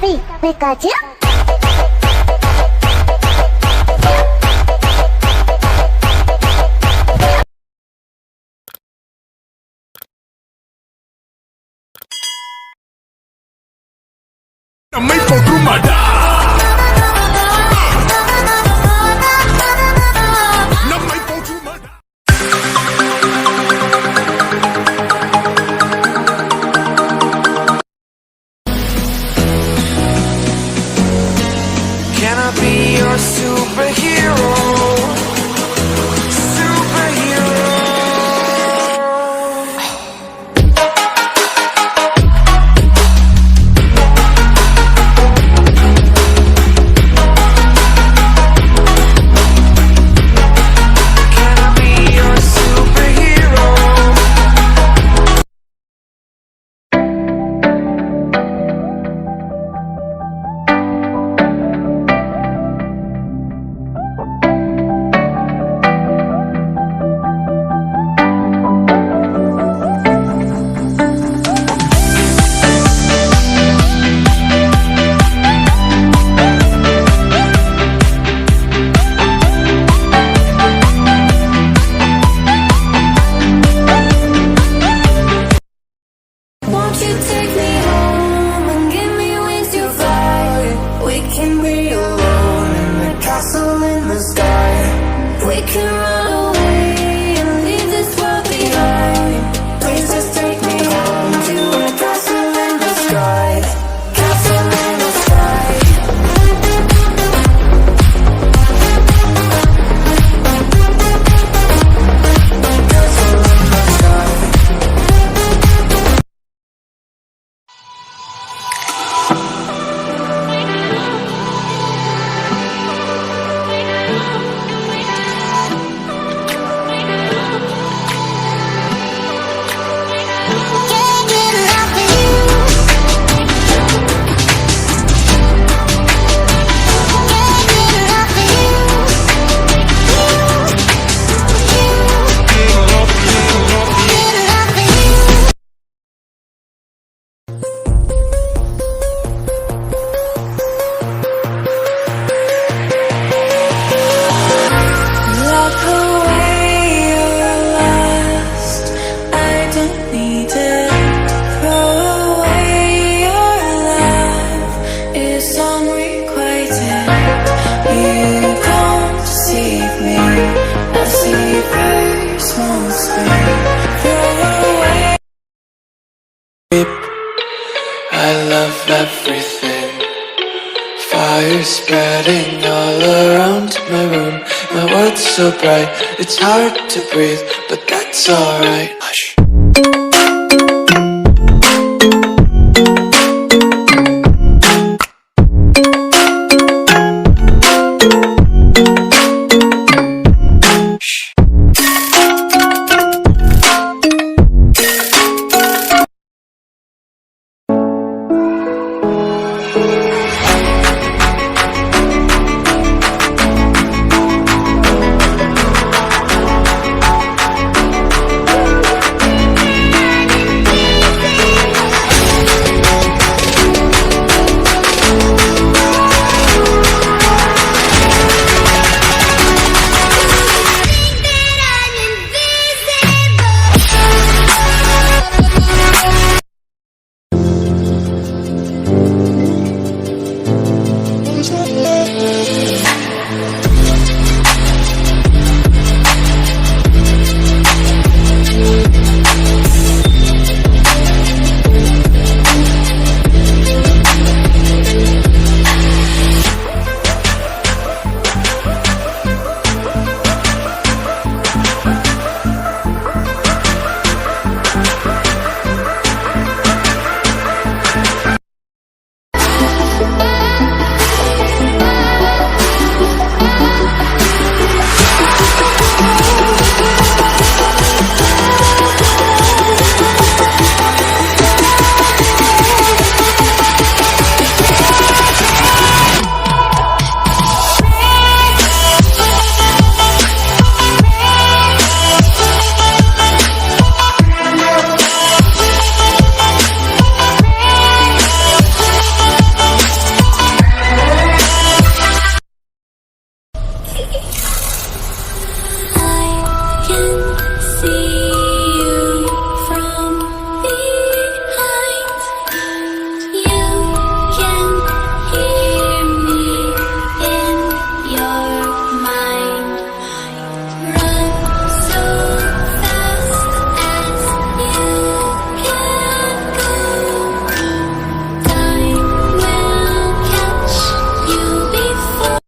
Tapi, Pikachu? May pagkumada na may pagkumada. Can I be your superhero? Superhero. Can I be your superhero? Won't you take me home and give me wings to fly? We can be alone in the castle in the sky. We can run away and leave this world behind. Please just take me home to a castle in the sky. Castle in the sky. Castle in the sky. Can't get enough of you. Can't get enough of you. Get enough of you. Lock away your lust. I don't need it. Throw away your love. It's unrequited. You can't deceive me. I see first won't spring. Throw away. I love everything. Fire spreading all around my room. My world's so bright, it's hard to breathe, but that's alright. Hush. see you from behind. You can hear me in your mind. Run so fast as you can go. Time will catch you before.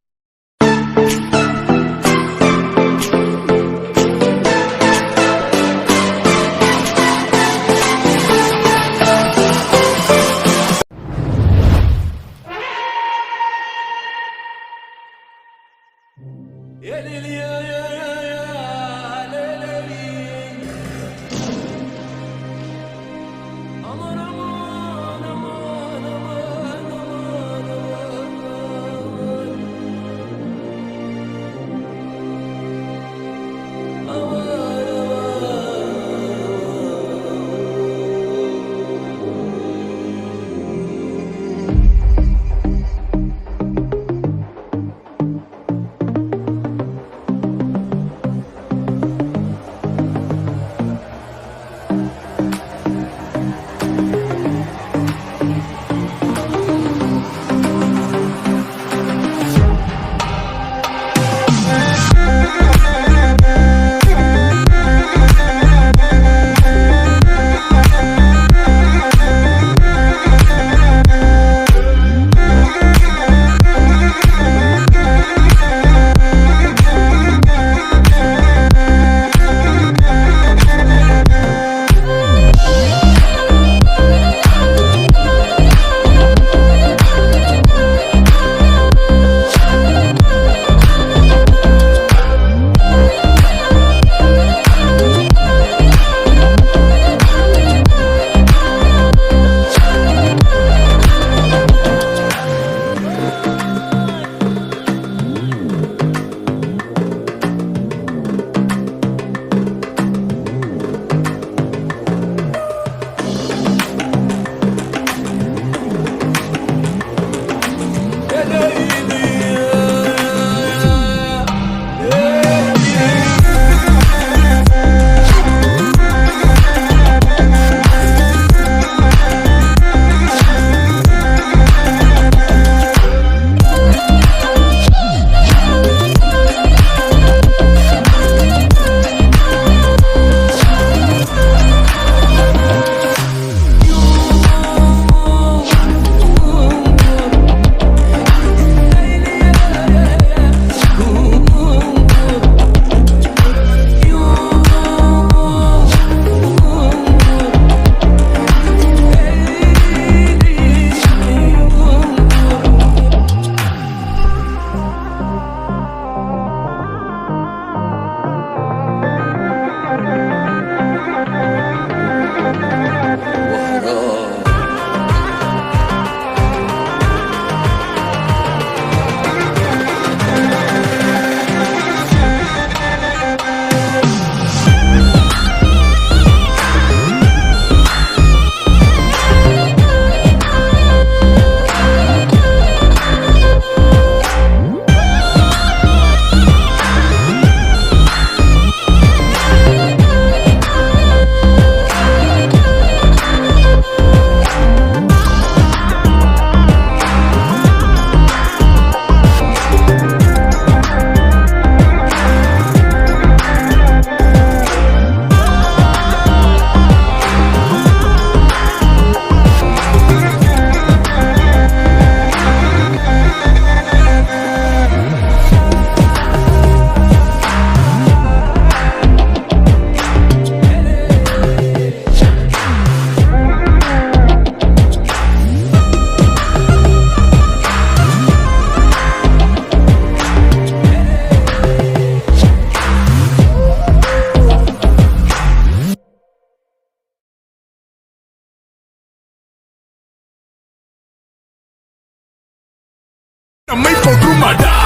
May pagkumada